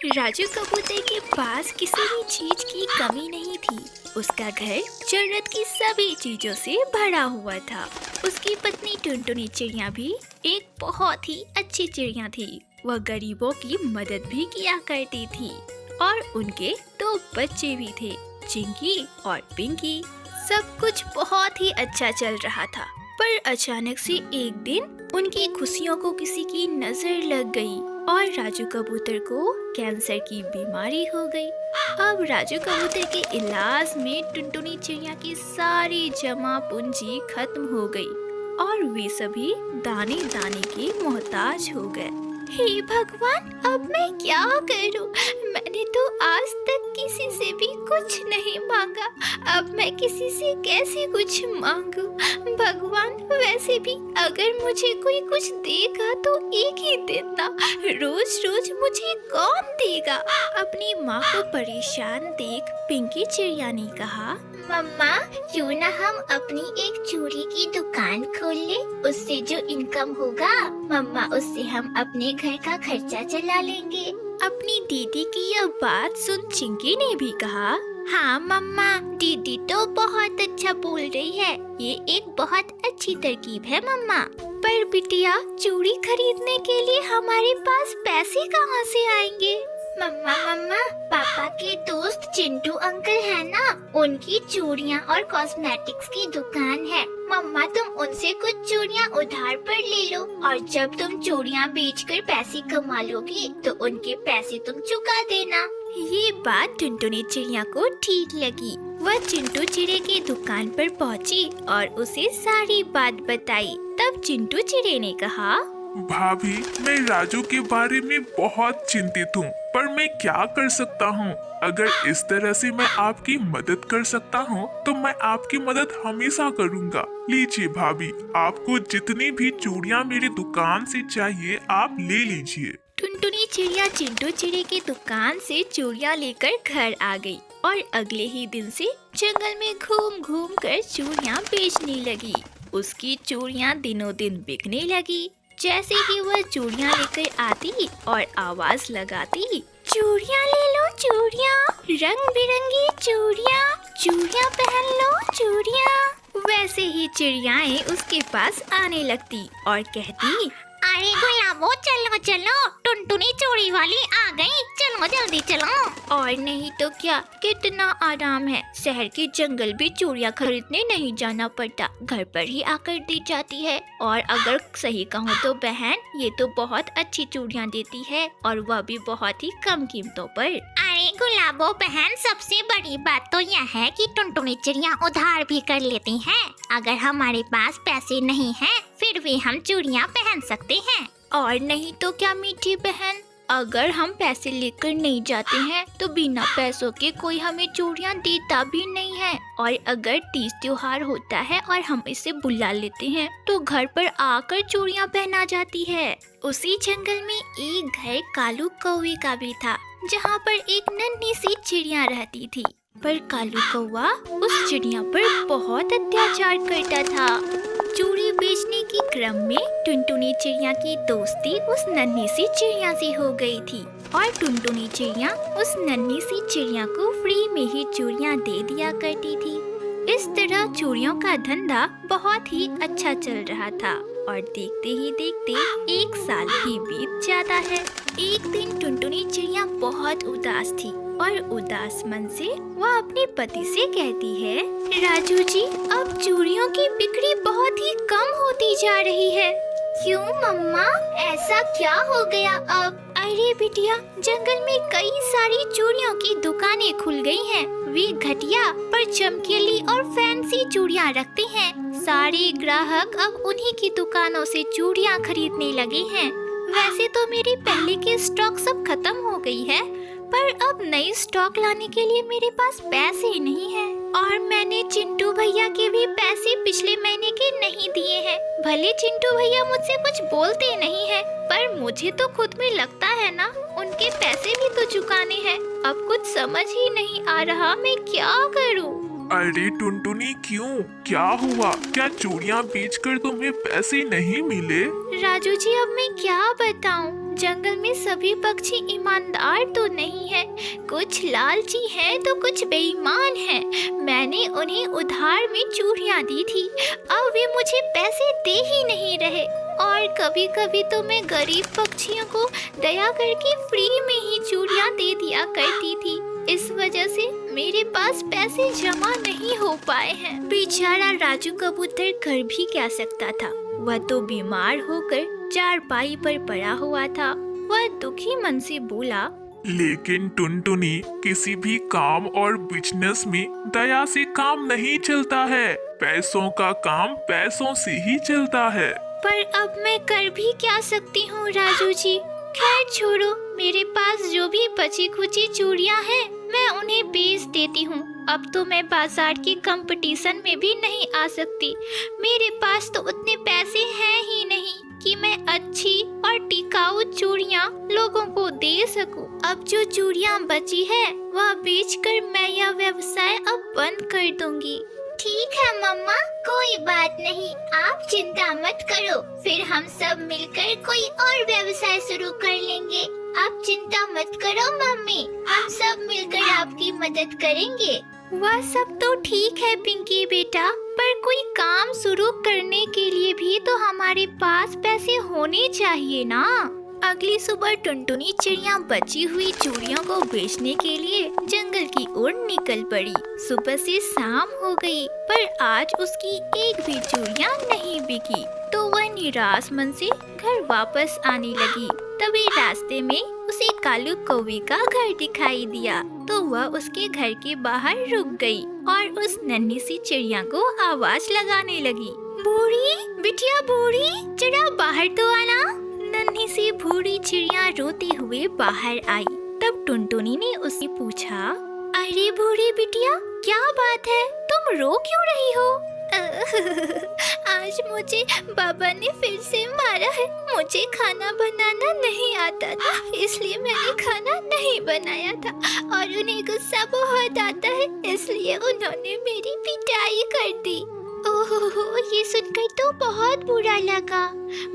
राजू कबूतर के पास किसी भी चीज की कमी नहीं थी। उसका घर जरूरत की सभी चीजों से भरा हुआ था। उसकी पत्नी टुनटुनी चिड़िया भी एक बहुत ही अच्छी चिड़िया थी। वह गरीबों की मदद भी किया करती थी और उनके दो बच्चे भी थे, चिंकी और पिंकी। सब कुछ बहुत ही अच्छा चल रहा था, पर अचानक से एक दिन उनकी खुशियों को किसी की नजर लग गई और राजू कबूतर को कैंसर की बीमारी हो गई। अब राजू कबूतर के इलाज में टुनटुनी चिड़िया की सारी जमा पूंजी खत्म हो गई और वे सभी दाने दाने के मोहताज हो गए। हे भगवान, अब मैं क्या करूं? मैंने तो आज तक किसी से भी कुछ नहीं मांगा, अब मैं किसी से कैसे कुछ मांगूं? भगवान, वैसे भी अगर मुझे कोई कुछ देगा तो एक ही देता, रोज रोज मुझे कौन देगा? अपनी माँ को परेशान देख पिंकी चिड़िया ने कहा, मम्मा, क्यों ना हम अपनी एक चूड़ी की दुकान खोल ले? उससे जो इनकम होगा मम्मा, उससे हम अपने घर का खर्चा चला लेंगे। अपनी दीदी की यह बात सुन चिंकी ने भी कहा, हाँ मम्मा, दीदी तो बहुत अच्छा बोल रही है, ये एक बहुत अच्छी तरकीब है मम्मा। पर बिटिया, चूड़ी खरीदने के लिए हमारे पास पैसे कहाँ से आएंगे? मम्मा, पापा के दोस्त चिंटू अंकल है ना, उनकी चूड़ियाँ और कॉस्मेटिक्स की दुकान है। मम्मा, तुम उनसे कुछ चूड़ियाँ उधार पर ले लो और जब तुम चूड़ियाँ बेचकर पैसे कमा लोगी तो उनके पैसे तुम चुका देना। ये बात टुनटुनी चिड़िया को ठीक लगी। वह चिंटू चिड़े की दुकान पर पहुँची और उसे सारी बात बताई। तब चिंटू चिड़े ने कहा, भाभी, मैं राजू के बारे में बहुत चिंतित हूँ, पर मैं क्या कर सकता हूँ? अगर इस तरह से मैं आपकी मदद कर सकता हूँ तो मैं आपकी मदद हमेशा करूँगा। लीजिए भाभी, आपको जितनी भी चूड़ियाँ मेरी दुकान से चाहिए आप ले लीजिए। टुनटुनी चिड़िया चिंटू चिड़े की दुकान से चूड़ियाँ लेकर घर आ गई और अगले ही दिन से जंगल में घूम घूम कर चूड़ियाँ बेचने लगी। उसकी चूड़ियाँ दिनों दिन बिकने लगी। जैसे ही वह चूड़ियाँ लेकर आती और आवाज लगाती, चूड़ियाँ ले लो चूड़ियाँ, रंग बिरंगी चूड़ियाँ, चूड़ियाँ पहन लो चूड़ियाँ, वैसे ही चिड़ियाएं उसके पास आने लगती और कहती, अरे गुलाबो, चलो चलो, टुनटुनी चूड़ी वाली आ गई, चलो जल्दी चलो। और नहीं तो क्या, कितना आराम है। शहर के जंगल भी चूड़ियाँ खरीदने नहीं जाना पड़ता, घर पर ही आकर दी जाती है। और अगर सही कहूँ तो बहन, ये तो बहुत अच्छी चूड़ियाँ देती है और वह भी बहुत ही कम कीमतों पर। अरे गुलाबो बहन, सबसे बड़ी बात तो यह है कि टुनटुनी चिड़िया उधार भी कर लेती हैं। अगर हमारे पास पैसे नहीं हैं, फिर भी हम चूड़ियाँ पहन सकते हैं। और नहीं तो क्या मीठी बहन, अगर हम पैसे लेकर नहीं जाते हैं तो बिना पैसों के कोई हमें चूड़ियाँ देता भी नहीं है। और अगर तीज त्योहार होता है और हम इसे बुला लेते हैं तो घर पर आकर चूड़ियाँ पहना जाती है। उसी जंगल में एक घर कालू कौवे का भी था, जहाँ पर एक नन्ही सी चिड़िया रहती थी। पर कालू कौवा उस चिड़िया पर बहुत अत्याचार करता था। चूड़ी बेचने के क्रम में टुनटुनी चिड़िया की दोस्ती उस नन्ही सी चिड़िया से हो गई थी और टुनटुनी चिड़िया उस नन्ही सी चिड़िया को फ्री में ही चूड़ियाँ दे दिया करती थी। इस तरह चूड़ियों का धंधा बहुत ही अच्छा चल रहा था और देखते ही देखते एक साल ही बीत जाता है। एक दिन टुनटुनी चिड़िया बहुत उदास थी और उदास मन से वह अपने पति से कहती है, राजू जी, अब चूड़ियों की बिक्री बहुत ही कम होती जा रही है। क्यों मम्मा, ऐसा क्या हो गया अब? अरे बिटिया, जंगल में कई सारी चूड़ियों की दुकानें खुल गई हैं। वे घटिया पर चमकीली और फैंसी चूड़ियाँ रखते हैं। सारे ग्राहक अब उन्हीं की दुकानों से चूड़ियाँ खरीदने लगे हैं। वैसे तो मेरे पहले के स्टॉक सब खत्म हो गई है, पर अब नई स्टॉक लाने के लिए मेरे पास पैसे नहीं हैं। और मैंने चिंटू भैया के भी पैसे पिछले महीने के नहीं दिए हैं। भले चिंटू भैया मुझसे कुछ बोलते नहीं हैं, पर मुझे तो खुद में लगता है ना, उनके पैसे भी तो चुकाने हैं। अब कुछ समझ ही नहीं आ रहा मैं क्या करूं। अरे टुनटुनी, क्यों? क्या हुआ? क्या चूड़ियाँ बेचकर तुम्हें पैसे नहीं मिले? राजू जी, अब मैं क्या बताऊं? जंगल में सभी पक्षी ईमानदार तो नहीं है, कुछ लालची हैं तो कुछ बेईमान हैं। मैंने उन्हें उधार में चूड़ियाँ दी थी, अब वे मुझे पैसे दे ही नहीं रहे। और कभी कभी तो मैं गरीब पक्षियों को दया करके फ्री में ही चूड़ियाँ दे दिया करती थी। इस वजह से मेरे पास पैसे जमा नहीं हो पाए हैं। बेचारा राजू कबूतर कर भी क्या सकता था, वह तो बीमार होकर चारपाई पर पड़ा हुआ था। वह दुखी मन से बोला, लेकिन टुनटुनी, किसी भी काम और बिजनेस में दया से काम नहीं चलता है। पैसों का काम पैसों से ही चलता है। पर अब मैं कर भी क्या सकती हूँ राजू जी। खैर छोड़ो, मेरे पास जो भी बची खुची चूड़ियाँ हैं मैं उन्हें बेच देती हूँ। अब तो मैं बाजार के कंपटीशन में भी नहीं आ सकती। मेरे पास तो उतने पैसे हैं ही नहीं कि मैं अच्छी और टिकाऊ चूड़ियाँ लोगों को दे सकूं। अब जो चूड़ियाँ बची है वह बेचकर मैं यह व्यवसाय अब बंद कर दूंगी। ठीक है मम्मा, कोई बात नहीं, आप चिंता मत करो। फिर हम सब मिलकर कोई और व्यवसाय शुरू कर लेंगे। आप चिंता मत करो मम्मी, हम सब मिलकर आपकी मदद करेंगे। वह सब तो ठीक है पिंकी बेटा, पर कोई काम शुरू करने के लिए भी तो हमारे पास पैसे होने चाहिए ना। अगली सुबह टुनटुनी चिड़िया बची हुई चूड़ियों को बेचने के लिए जंगल की ओर निकल पड़ी। सुबह से शाम हो गई, पर आज उसकी एक भी चूड़ियाँ नहीं बिकी, तो वह निराश मन से घर वापस आने लगी। तभी रास्ते में उसे कालू कौवे का घर दिखाई दिया, तो वह उसके घर के बाहर रुक गई और उस नन्ही सी चिड़िया को आवाज लगाने लगी, बूढ़ी बिटिया बूढ़ी, जरा बाहर तो आना। नन्ही सी बूढ़ी चिड़िया रोते हुए बाहर आई। तब टुनटुनी ने उससे पूछा, अरे बूढ़ी बिटिया, क्या बात है, तुम रो क्यों रही हो? आज मुझे बाबा ने फिर से मारा है। मुझे खाना बनाना नहीं आता था, इसलिए मैंने खाना नहीं बनाया था और उन्हें गुस्सा बहुत आता है, इसलिए उन्होंने मेरी पिटाई कर दी। ओहो, ये सुनकर तो बहुत बुरा लगा।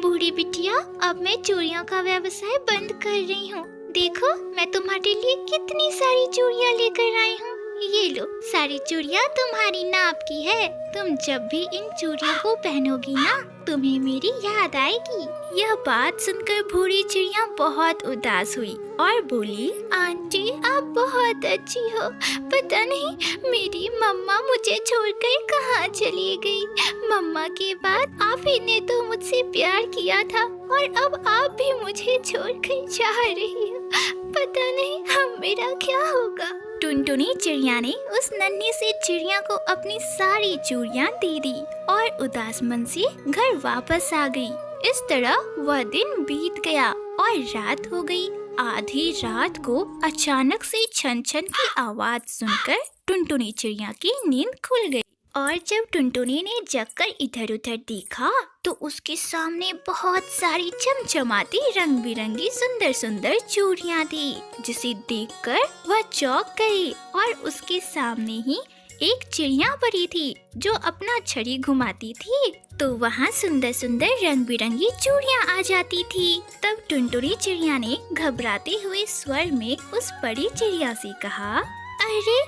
बूढ़ी बिटिया, अब मैं चूड़ियों का व्यवसाय बंद कर रही हूँ। देखो, मैं तुम्हारे लिए कितनी सारी चूड़ियाँ लेकर आई हूँ। ये लो, सारी चूड़ियाँ तुम्हारी नाप की है। तुम जब भी इन चूड़ियों को पहनोगी ना, तुम्हें मेरी याद आएगी। यह बात सुनकर बूढ़ी चिड़िया बहुत उदास हुई और बोली, आंटी आप बहुत अच्छी हो। पता नहीं मेरी मम्मा मुझे छोड़कर कहाँ चली गई। मम्मा के बाद आप ही ने तो मुझसे प्यार किया था और अब आप भी मुझे छोड़कर जा रही हो। पता नहीं अब मेरा क्या होगा। टुनटुनी चिड़िया ने उस नन्ही सी चिड़िया को अपनी सारी चूड़ियाँ दे दी और उदास मन से घर वापस आ गई। इस तरह वह दिन बीत गया और रात हो गई। आधी रात को अचानक से छन छन की आवाज सुनकर टुनटुनी चिड़िया की नींद खुल गई और जब टुनटुनी ने जगकर इधर उधर देखा तो उसके सामने बहुत सारी चमचमाती रंग बिरंगी सुंदर सुंदर चूड़ियाँ थी, जिसे देखकर वह चौंक गई और उसके सामने ही एक चिड़िया परी थी जो अपना छड़ी घुमाती थी तो वहाँ सुंदर सुंदर रंग बिरंगी चूड़ियाँ आ जाती थी। तब टुनटुनी चिड़िया ने घबराते हुए स्वर में उस परी चिड़िया से कहा, अरे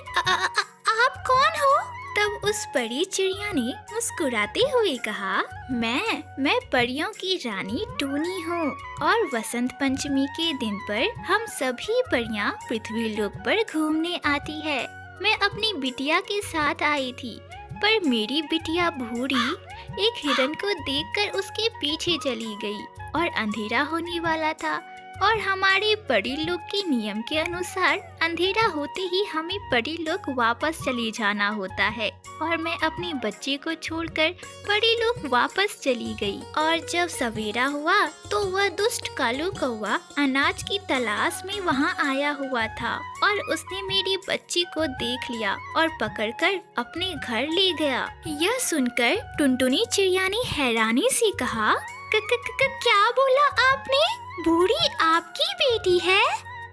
आप कौन हो? तब उस परी चिड़िया ने मुस्कुराते हुए कहा, मैं परियों की रानी टूनी हूँ और वसंत पंचमी के दिन पर हम सभी परियां पृथ्वी लोक पर घूमने आती है। मैं अपनी बिटिया के साथ आई थी, पर मेरी बिटिया भूरी एक हिरन को देखकर उसके पीछे चली गई और अंधेरा होने वाला था और हमारे परी लोग के नियम के अनुसार अंधेरा होते ही हमें परी लोग वापस चले जाना होता है और मैं अपने बच्चे को छोड़कर परी लोग वापस चली गई। और जब सवेरा हुआ तो वह दुष्ट कालू कौवा अनाज की तलाश में वहाँ आया हुआ था और उसने मेरी बच्ची को देख लिया और पकड़कर अपने घर ले गया। यह सुनकर टुनटुनी चिड़िया ने हैरानी से कहा, क्या बोला आपने? बूढ़ी आपकी बेटी है?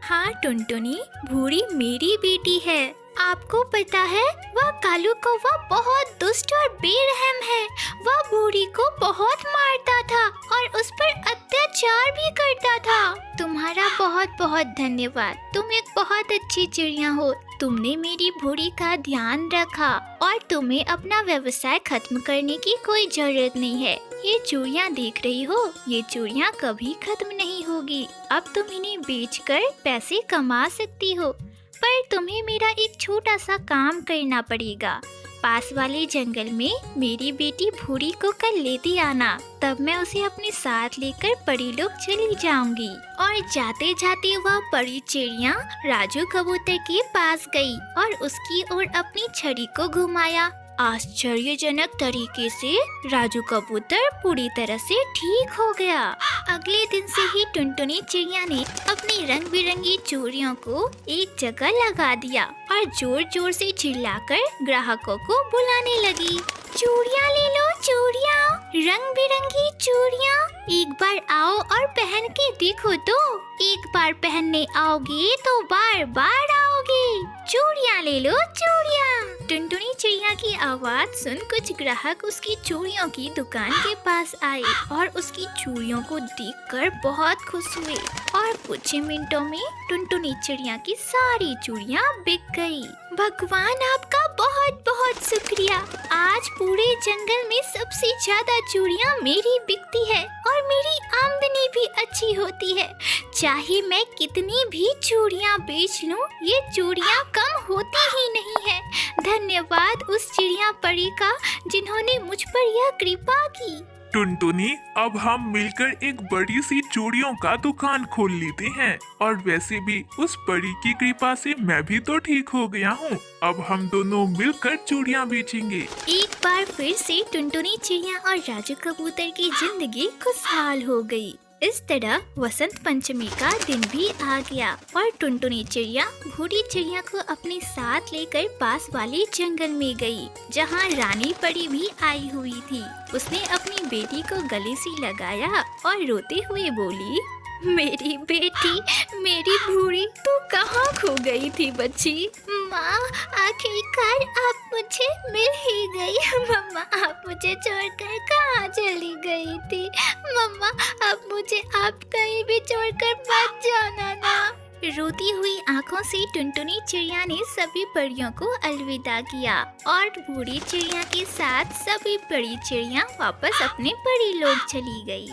हाँ टुनटुनी, बूढ़ी मेरी बेटी है। आपको पता है वह कालू कौवा बहुत दुष्ट और बेरहम है। वह बूढ़ी को बहुत मारता था और उस पर अत्याचार भी करता था। तुम्हारा बहुत बहुत धन्यवाद। तुम एक बहुत अच्छी चिड़िया हो। तुमने मेरी बूढ़ी का ध्यान रखा और तुम्हें अपना व्यवसाय खत्म करने की कोई जरूरत नहीं है। ये चूड़ियाँ देख रही हो, ये चूड़ियाँ कभी खत्म नहीं होगी। अब तुम इन्हें बेचकर पैसे कमा सकती हो, पर तुम्हें मेरा एक छोटा सा काम करना पड़ेगा। पास वाले जंगल में मेरी बेटी भूरी को कल लेती आना, तब मैं उसे अपने साथ लेकर परी लोग चली जाऊंगी। और जाते जाते वह परी चिड़िया राजू कबूतर के पास गई और उसकी ओर अपनी छड़ी को घुमाया। आश्चर्यजनक तरीके से राजू कबूतर पूरी तरह से ठीक हो गया। अगले दिन से ही टुनटुनी चिड़िया ने अपनी रंग बिरंगी चूड़ियों को एक जगह लगा दिया और जोर जोर से चिल्लाकर ग्राहकों को बुलाने लगी। चूड़ियाँ ले लो, चूड़ियाँ, रंग बिरंगी चूड़ियाँ, एक बार आओ और पहन के देखो तो। एक बार पहनने आओगे तो बार बार आओगे। चूड़ियाँ ले लो, चूड़ियाँ। टुनटुनी चिड़िया की आवाज सुन कुछ ग्राहक उसकी चूड़ियों की दुकान के पास आए और उसकी चूड़ियों को देखकर बहुत खुश हुए और कुछ ही मिनटों में टुनटुनी चिड़िया की सारी चूड़ियाँ बिक गई। भगवान आपका बहुत बहुत शुक्रिया। आज पूरे जंगल में सबसे ज्यादा चूड़ियाँ मेरी बिकती है और मेरी आमदनी भी अच्छी होती है। चाहे मैं कितनी भी चूड़ियाँ बेच लूं, ये चूड़ियाँ कम होती ही नहीं है। धन्यवाद उस चिड़िया परी का जिन्होंने मुझ पर यह कृपा की। टुनटुनी, अब हम मिलकर एक बड़ी सी चूड़ियों का दुकान खोल लेते हैं। और वैसे भी उस परी की कृपा से मैं भी तो ठीक हो गया हूँ। अब हम दोनों मिलकर चूड़ियाँ बेचेंगे। एक बार फिर से टुनटुनी चिड़िया और राजू कबूतर की जिंदगी खुशहाल हो गई। इस तरह वसंत पंचमी का दिन भी आ गया और टुनटुनी चिड़िया भूरी चिड़िया को अपने साथ लेकर पास वाले जंगल में गई, जहाँ रानी परी भी आई हुई थी। उसने अपनी बेटी को गले से लगाया और रोते हुए बोली, मेरी बेटी, मेरी भूरी, तू कहाँ खो गई थी बच्ची? माँ, आखिरकार आप मुझे मिल ही गई। मम्मा, आप मुझे छोड़कर कहाँ चली गई थी? मम्मा, अब मुझे आप कहीं भी छोड़कर मत जाना ना। रोती हुई आंखों से टुनटुनी चिड़िया ने सभी परियों को अलविदा किया और बूढ़ी चिड़िया के साथ सभी बड़ी चिड़िया वापस अपने परी लोग चली गई।